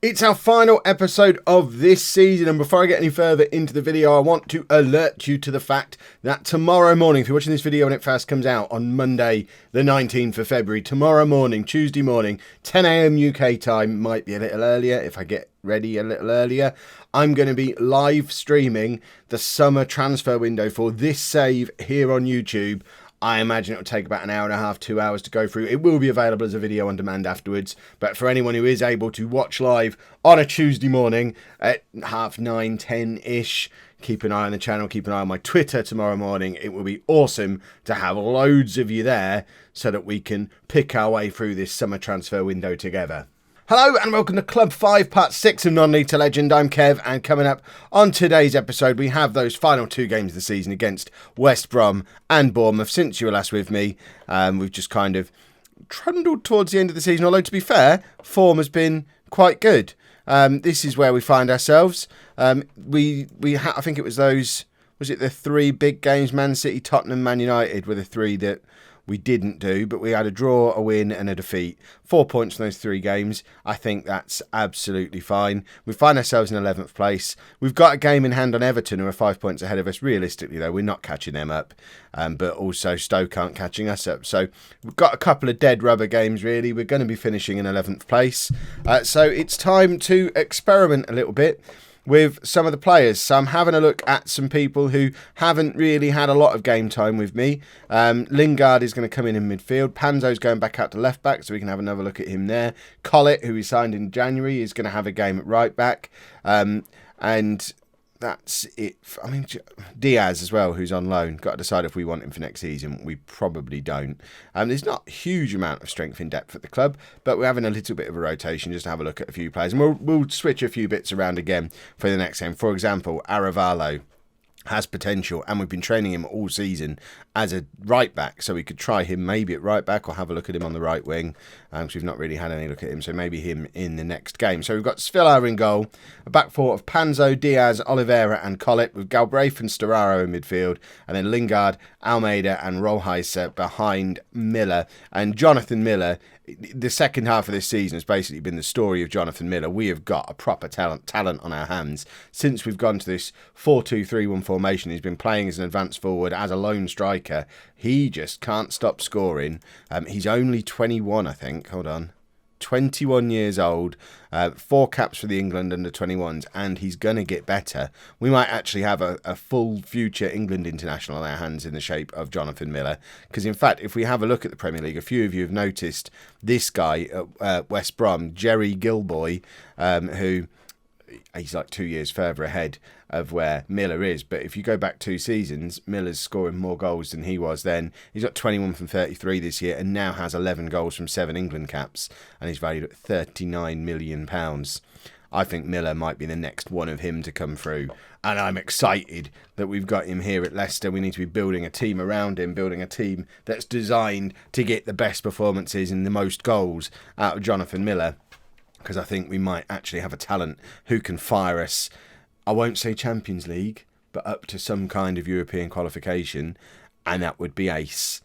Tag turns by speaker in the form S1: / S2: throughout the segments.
S1: It's our final episode of this season, and before I get any further into the video, I want to alert you to the fact that tomorrow morning, if you're watching this video when it first comes out on Monday the 19th of February, tomorrow morning, Tuesday morning, 10 a.m. UK time, might be a little earlier if I get ready a little earlier, I'm going to be live streaming the summer transfer window for this save here on YouTube. I imagine it'll take about an hour and a half, 2 hours to go through. It will be available as a video on demand afterwards. But for anyone who is able to watch live on a Tuesday morning at 9:30, 10-ish, keep an eye on the channel, keep an eye on my Twitter tomorrow morning. It will be awesome to have loads of you there so that we can pick our way through this summer transfer window together. Hello and welcome to Club 5, Part 6 of Non-League to Legend. I'm Kev, and coming up on today's episode, we have those final two games of the season against West Brom and Bournemouth. Since you were last with me, we've just kind of trundled towards the end of the season, although to be fair, form has been quite good. This is where we find ourselves. I think it was the three big games, Man City, Tottenham, Man United were the three that we didn't do, but we had a draw, a win and a defeat. 4 points in those three games. I think that's absolutely fine. We find ourselves in 11th place. We've got a game in hand on Everton, who are 5 points ahead of us. Realistically, though, we're not catching them up. But also Stoke aren't catching us up. So we've got a couple of dead rubber games, really. We're going to be finishing in 11th place. So it's time to experiment a little bit with some of the players. So I'm having a look at some people who haven't really had a lot of game time with me. Lingard is going to come in midfield. Panzo's going back out to left back, so we can have another look at him there. Collett, who we signed in January, is going to have a game at right back. And that's it. I mean, Diaz as well, who's on loan. Got to decide if we want him for next season. We probably don't. There's not a huge amount of strength in depth at the club, but we're having a little bit of a rotation just to have a look at a few players. And we'll switch a few bits around again for the next game. For example, Aravalo has potential, and we've been training him all season as a right back, so we could try him maybe at right back or have a look at him on the right wing, because we've not really had any look at him, so maybe him in the next game. So we've got Svilar in goal, a back four of Panzo, Diaz, Oliveira and Collett, with Galbraith and Storaro in midfield, and then Lingard, Almeida and Rollheiser behind Miller. And Jonathan Miller, the second half of this season has basically been the story of Jonathan Miller. We have got a proper talent on our hands. Since we've gone to this 4-2-3-1 formation, he's been playing as an advanced forward, as a lone striker. He just can't stop scoring. He's only 21, I think. Hold on. 21 years old, 4 caps for the England under-21s, and he's going to get better. We might actually have a full future England international on our hands in the shape of Jonathan Miller. Because, in fact, if we have a look at the Premier League, a few of you have noticed this guy at West Brom, Jerry Gilboy, who he's like 2 years further ahead of where Miller is. But if you go back 2 seasons, Miller's scoring more goals than he was then. He's got 21 from 33 this year and now has 11 goals from 7 England caps, and he's valued at £39 million. I think Miller might be the next one of him to come through, and I'm excited that we've got him here at Leicester. We need to be building a team around him, building a team that's designed to get the best performances and the most goals out of Jonathan Miller, because I think we might actually have a talent who can fire us, I won't say Champions League, but up to some kind of European qualification, and that would be ace.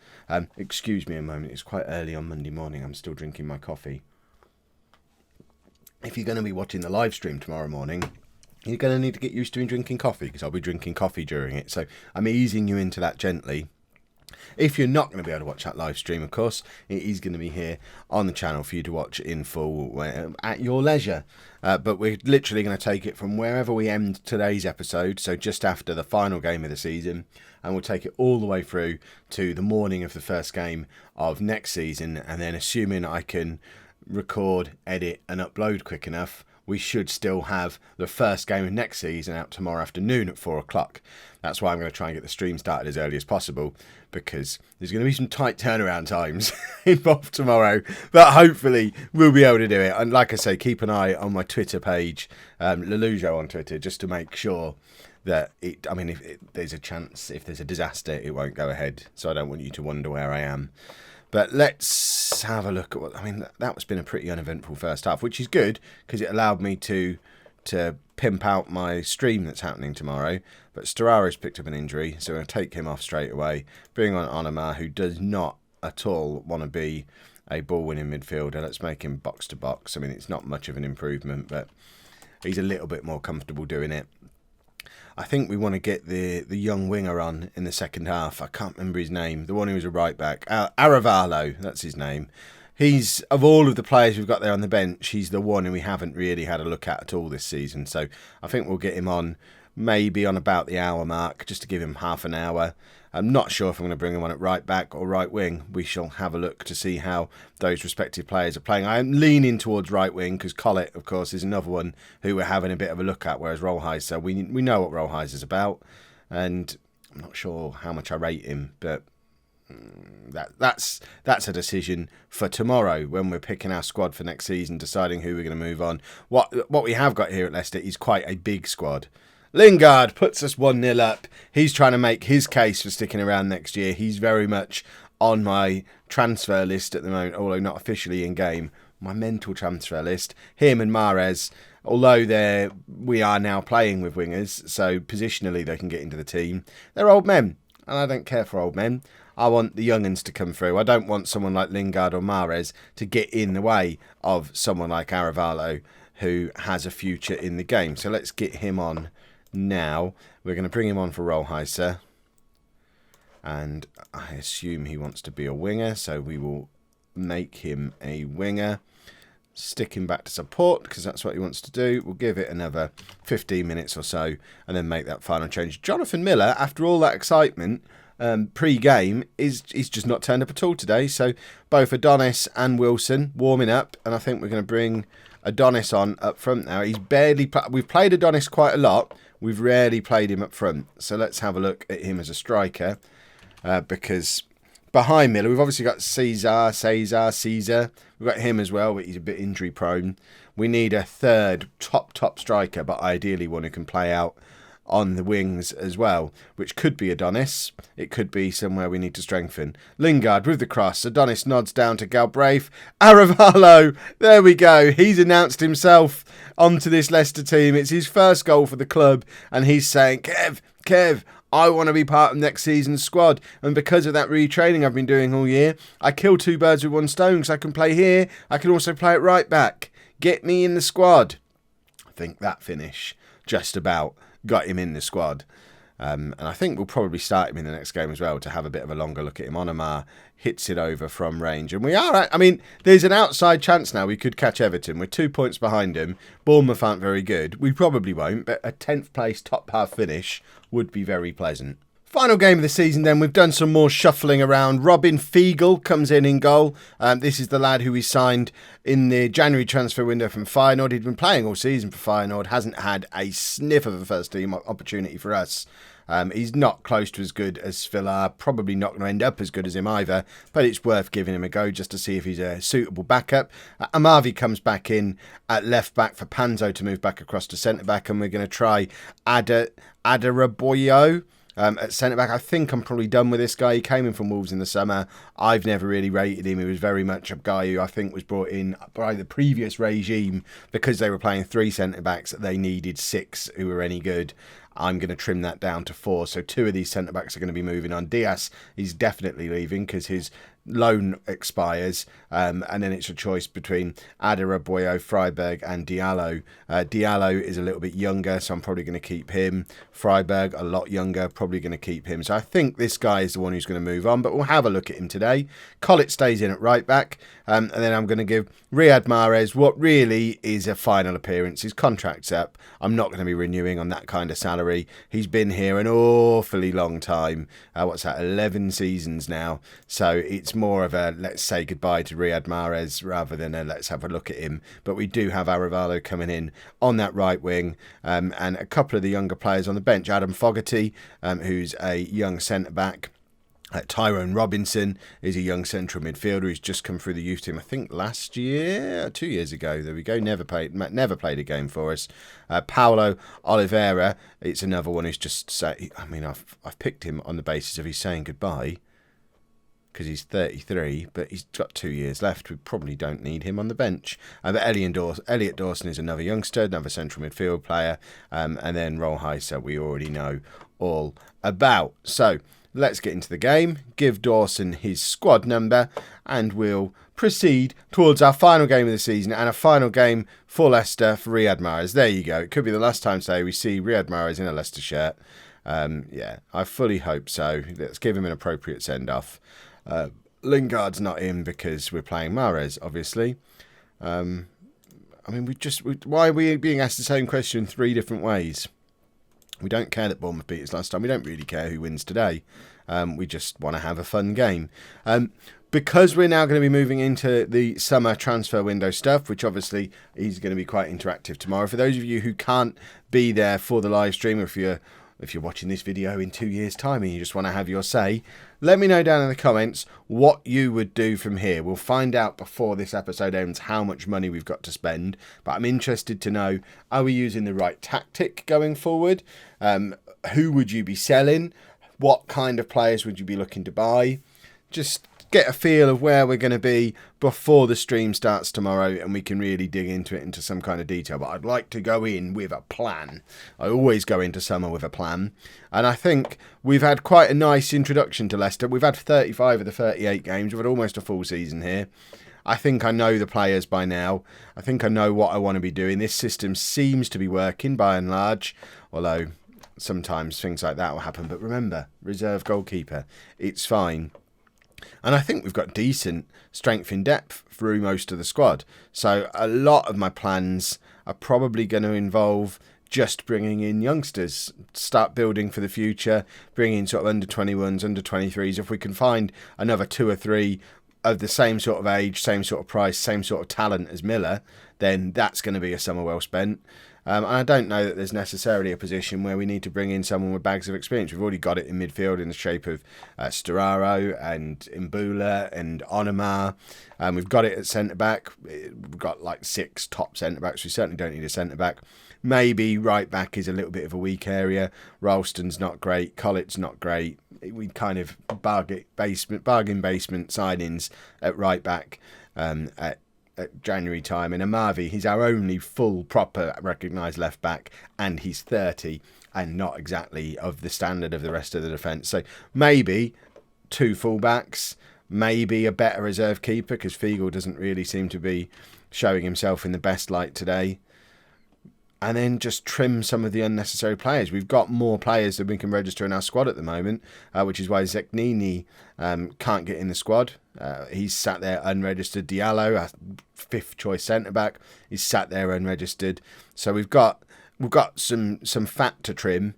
S1: Excuse me a moment, it's quite early on Monday morning, I'm still drinking my coffee. If you're going to be watching the live stream tomorrow morning, you're going to need to get used to me drinking coffee, because I'll be drinking coffee during it, so I'm easing you into that gently. If you're not going to be able to watch that live stream, of course, it is going to be here on the channel for you to watch in full at your leisure. But we're literally going to take it from wherever we end today's episode, so just after the final game of the season, and we'll take it all the way through to the morning of the first game of next season, and then assuming I can record, edit and upload quick enough, we should still have the first game of next season out tomorrow afternoon at 4 o'clock. That's why I'm going to try and get the stream started as early as possible, because there's going to be some tight turnaround times involved tomorrow, but hopefully we'll be able to do it. And like I say, keep an eye on my Twitter page, Lollujo on Twitter, just to make sure that if there's a chance, if there's a disaster, it won't go ahead. So I don't want you to wonder where I am. But let's have a look at that's been a pretty uneventful first half, which is good because it allowed me to pimp out my stream that's happening tomorrow. But Storaro's picked up an injury, so I'm going to take him off straight away. Bring on Onama, who does not at all want to be a ball-winning midfielder. Let's make him box-to-box. I mean, it's not much of an improvement, but he's a little bit more comfortable doing it. I think we want to get the young winger on in the second half. I can't remember his name. The one who was a right-back. Aravalo, that's his name. He's, of all of the players we've got there on the bench, he's the one who we haven't really had a look at all this season. So I think we'll get him on maybe on about the hour mark, just to give him half an hour. I'm not sure if I'm going to bring him on at right back or right wing. We shall have a look to see how those respective players are playing. I am leaning towards right wing because Collett, of course, is another one who we're having a bit of a look at, whereas Rolheiser, we know what Rolheiser's about, and I'm not sure how much I rate him, but that's a decision for tomorrow when we're picking our squad for next season, deciding who we're going to move on. What we have got here at Leicester is quite a big squad. Lingard puts us 1-0 up. He's trying to make his case for sticking around next year. He's very much on my transfer list at the moment, although not officially in game. My mental transfer list. Him and Mahrez, although we are now playing with wingers, so positionally they can get into the team. They're old men, and I don't care for old men. I want the young'uns to come through. I don't want someone like Lingard or Mahrez to get in the way of someone like Aravalo, who has a future in the game. So let's get him on now. We're going to bring him on for Rolheiser, and I assume he wants to be a winger, so we will make him a winger. Stick him back to support because that's what he wants to do. We'll give it another 15 minutes or so and then make that final change. Jonathan Miller, after all that excitement pre-game, he's just not turned up at all today. So both Adonis and Wilson warming up, and I think we're going to bring Adonis on up front now. He's barely we've played Adonis quite a lot. We've rarely played him up front. So let's have a look at him as a striker, because behind Miller, we've obviously got Caesar. We've got him as well, but he's a bit injury prone. We need a third top striker, but ideally one who can play out on the wings as well, which could be Adonis. It could be somewhere we need to strengthen. Lingard with the cross. Adonis nods down to Galbraith. Aravalo, there we go. He's announced himself onto this Leicester team. It's his first goal for the club, and he's saying, Kev, I want to be part of next season's squad. And because of that retraining I've been doing all year, I kill two birds with one stone, because I can play here. I can also play at right back. Get me in the squad. I think that finish just about got him in the squad. And I think we'll probably start him in the next game as well to have a bit of a longer look at him. Onamar hits it over from range. And we are, I mean, there's an outside chance now we could catch Everton. We're 2 points behind him. Bournemouth aren't very good. We probably won't, but a 10th place top half finish would be very pleasant. Final game of the season then, we've done some more shuffling around. Robin Fiegel comes in goal. This is the lad who we signed in the January transfer window from Feyenoord. He'd been playing all season for Feyenoord, hasn't had a sniff of a first team opportunity for us. He's not close to as good as Villar, probably not going to end up as good as him either, but it's worth giving him a go just to see if he's a suitable backup. Amavi comes back in at left back for Panzo to move back across to centre back, and we're going to try Adaraboyo at centre back. I think I'm probably done with this guy. He came in from Wolves in the summer. I've never really rated him. He was very much a guy who I think was brought in by the previous regime because they were playing 3 centre backs. They needed 6 who were any good. I'm going to trim that down to 4. So 2 of these centre backs are going to be moving on. Diaz, he's definitely leaving because his loan expires, and then it's a choice between Adaraboyo, Freiberg and Diallo. Diallo is a little bit younger, so I'm probably going to keep him. Freiberg, a lot younger, probably going to keep him. So I think this guy is the one who's going to move on, but we'll have a look at him today. Collett stays in at right back, and then I'm going to give Riyad Mahrez what really is a final appearance. His contract's up. I'm not going to be renewing on that kind of salary. He's been here an awfully long time. 11 seasons now. So it's more of a let's say goodbye to Riyad Mahrez rather than a let's have a look at him. But we do have Aravalo coming in on that right wing, and a couple of the younger players on the bench. Adam Fogarty, who's a young centre-back. Tyrone Robinson is a young central midfielder who's just come through the youth team, I think last year, 2 years ago. There we go. Never played a game for us. Paulo Oliveira, it's another one who's just I've picked him on the basis of he's saying goodbye. because he's 33, but he's got 2 years left. We probably don't need him on the bench. But Elliot Dawson is another youngster, another central midfield player, and then Rolheiser we already know all about. So let's get into the game, give Dawson his squad number, and we'll proceed towards our final game of the season and a final game for Leicester for Riyad Mahrez. There you go. It could be the last time today we see Riyad Mahrez in a Leicester shirt. Yeah, I fully hope so. Let's give him an appropriate send-off. Lingard's not in because we're playing Mahrez, obviously. I mean, why are we being asked the same question 3 different ways? We don't care that Bournemouth beat us last time. We don't really care who wins today. We just want to have a fun game. Because we're now going to be moving into the summer transfer window stuff, which obviously is going to be quite interactive tomorrow. For those of you who can't be there for the live stream, or if you're watching this video in 2 years' time and you just want to have your say, let me know down in the comments what you would do from here. We'll find out before this episode ends how much money we've got to spend, but I'm interested to know, are we using the right tactic going forward? Who would you be selling? What kind of players would you be looking to buy? Just get a feel of where we're going to be before the stream starts tomorrow, and we can really dig into it into some kind of detail. But I'd like to go in with a plan. I always go into summer with a plan, and I think we've had quite a nice introduction to Leicester. We've had 35 of the 38 games. We've had almost a full season here. I think I know the players by now. I think I know what I want to be doing. This system seems to be working by and large, although sometimes things like that will happen. But remember, reserve goalkeeper, it's fine. And I think we've got decent strength in depth through most of the squad. So a lot of my plans are probably going to involve just bringing in youngsters, start building for the future, bring in sort of under 21s, under 23s. If we can find another 2 or 3 of the same sort of age, same sort of price, same sort of talent as Miller, then that's going to be a summer well spent. And I don't know that there's necessarily a position where we need to bring in someone with bags of experience. We've already got it in midfield in the shape of Storaro and Imbula and Onamar. We've got it at centre-back. We've got like 6 top centre-backs. We certainly don't need a centre-back. Maybe right-back is a little bit of a weak area. Ralston's not great. Collett's not great. We kind of bargain basement signings at right-back at January time. And Amavi, he's our only full proper recognised left back, and he's 30 and not exactly of the standard of the rest of the defence. So maybe 2 full-backs, maybe a better reserve keeper, because Fiegel doesn't really seem to be showing himself in the best light today. And then just trim some of the unnecessary players. We've got more players than we can register in our squad at the moment, which is why Zeknini can't get in the squad. He's sat there unregistered. Diallo, our 5th choice centre-back, is sat there unregistered. So we've got some fat to trim,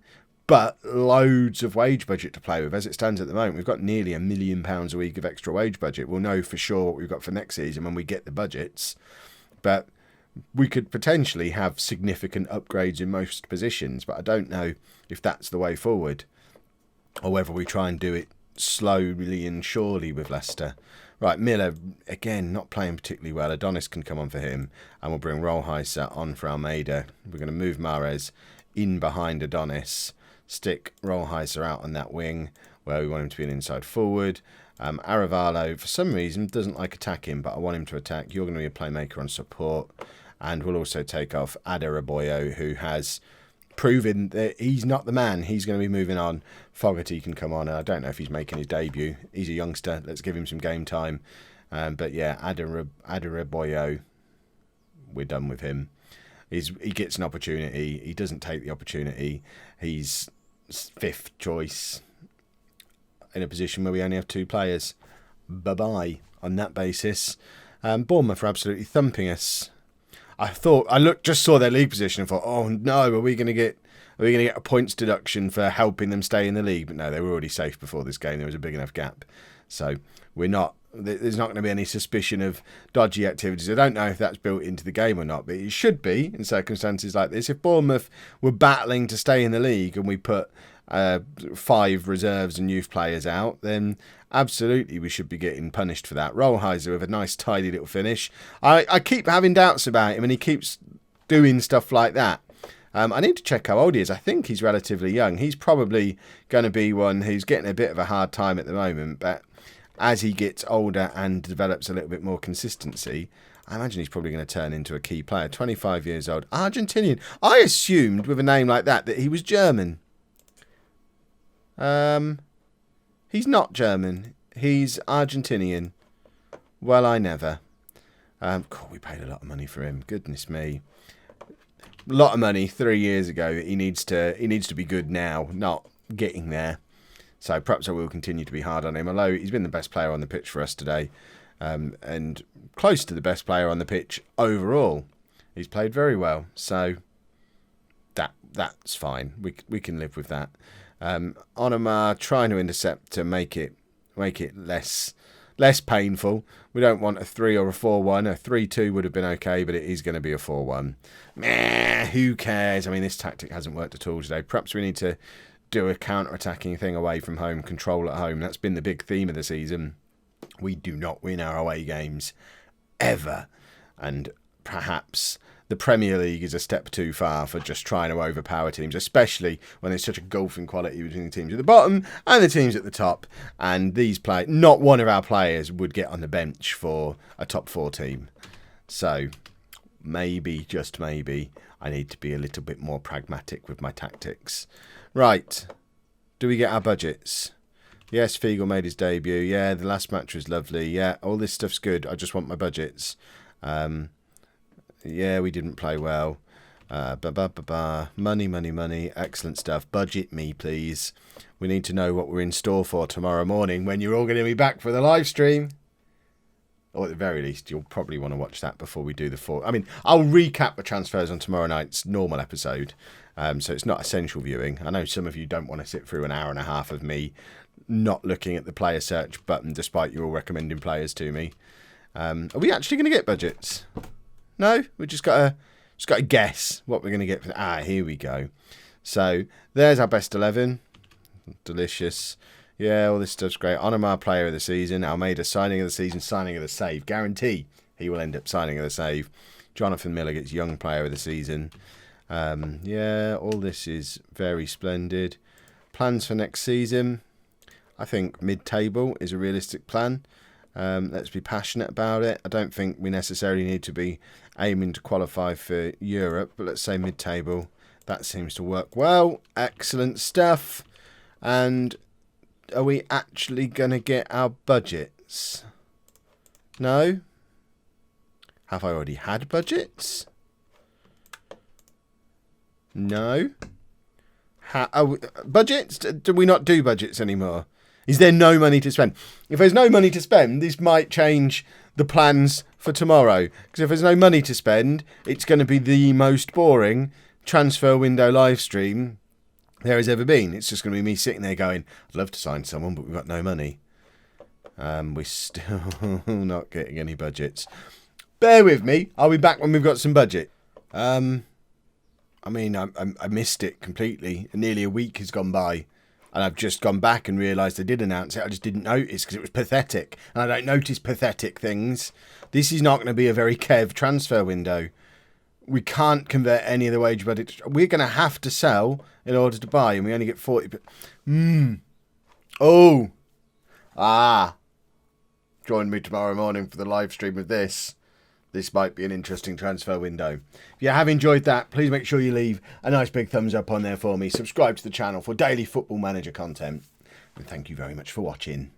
S1: but loads of wage budget to play with. As it stands at the moment, we've got nearly £1 million a week of extra wage budget. We'll know for sure what we've got for next season when we get the budgets. But we could potentially have significant upgrades in most positions, but I don't know if that's the way forward, or whether we try and do it slowly and surely with Leicester. Right, Miller, again, not playing particularly well. Adonis can come on for him, and we'll bring Rolheiser on for Almeida. We're going to move Mahrez in behind Adonis, stick Rolheiser out on that wing, where we want him to be an inside forward. Aravalo, for some reason, doesn't like attacking, but I want him to attack. You're going to be a playmaker on support. And we'll also take off Adaraboyo, who has proven that he's not the man. He's going to be moving on. Fogarty can come on. And I don't know if he's making his debut. He's a youngster. Let's give him some game time. But yeah, Adaraboyo, we're done with him. He gets an opportunity. He doesn't take the opportunity. He's 5th choice in a position where we only have 2 players. Bye-bye on that basis. Bournemouth are absolutely thumping us. I just saw their league position and thought, oh no, are we going to get a points deduction for helping them stay in the league? But no, they were already safe before this game. There was a big enough gap. So there's not going to be any suspicion of dodgy activities. I don't know if that's built into the game or not, but it should be in circumstances like this. If Bournemouth were battling to stay in the league and we put 5 reserves and youth players out, then absolutely we should be getting punished for that. Rolheiser with a nice tidy little finish. I keep having doubts about him, and he keeps doing stuff like that. I need to check how old he is. I think he's relatively young. He's probably going to be one who's getting a bit of a hard time at the moment, but as he gets older and develops a little bit more consistency, I imagine he's probably going to turn into a key player. 25 years old. Argentinian. I assumed with a name like that he was German. He's not German. He's Argentinian. Well, I never. God, we paid a lot of money for him. Goodness me. A lot of money 3 years ago. He needs to be good now, not getting there. So perhaps I will continue to be hard on him. Although he's been the best player on the pitch for us today. And close to the best player on the pitch overall. He's played very well, so that's fine. We can live with that. Onamar trying to intercept to make it less painful. We don't want a 3 or a 4-1. A 3-2 would have been okay, but it is going to be a 4-1. Meh, who cares? I mean, this tactic hasn't worked at all today. Perhaps we need to do a counter-attacking thing away from home, control at home. That's been the big theme of the season. We do not win our away games ever, and perhaps the Premier League is a step too far for just trying to overpower teams, especially when there's such a gulfing quality between the teams at the bottom and the teams at the top. And these not one of our players would get on the bench for a top 4 team. So maybe, just maybe, I need to be a little bit more pragmatic with my tactics. Right, do we get our budgets? Yes, Fiegel made his debut. Yeah, the last match was lovely. Yeah, all this stuff's good. I just want my budgets. Yeah, we didn't play well. Money, money, money. Excellent stuff. Budget me, please. We need to know what we're in store for tomorrow morning when you're all going to be back for the live stream. Or at the very least, you'll probably want to watch that before we do the 4. I mean, I'll recap the transfers on tomorrow night's normal episode. So it's not essential viewing. I know some of you don't want to sit through an hour and a half of me not looking at the player search button despite you all recommending players to me. Are we actually going to get budgets? No? We just got to guess what we're going to get. Here we go. So there's our best 11. Delicious. Yeah, all this stuff's great. Onamar player of the season. Almeida signing of the season, signing of the save. Guarantee he will end up signing of the save. Jonathan Miller gets young player of the season. Yeah, all this is very splendid. Plans for next season. I think mid-table is a realistic plan. Let's be passionate about it. I don't think we necessarily need to be aiming to qualify for Europe, but let's say mid-table. That seems to work well. Excellent stuff. And are we actually going to get our budgets? No? Have I already had budgets? No? Budgets? Do we not do budgets anymore? Is there no money to spend? If there's no money to spend, this might change the plans for tomorrow. Because if there's no money to spend, it's going to be the most boring transfer window live stream there has ever been. It's just going to be me sitting there going, I'd love to sign someone, but we've got no money. We're still not getting any budgets. Bear with me. I'll be back when we've got some budget. I mean, I missed it completely. Nearly a week has gone by. And I've just gone back and realised they did announce it. I just didn't notice because it was pathetic. And I don't notice pathetic things. This is not going to be a very Kev transfer window. We can't convert any of the wage budget. We're going to have to sell in order to buy. And we only get 40. Oh. Join me tomorrow morning for the live stream of this. This might be an interesting transfer window. If you have enjoyed that, please make sure you leave a nice big thumbs up on there for me. Subscribe to the channel for daily Football Manager content. And thank you very much for watching.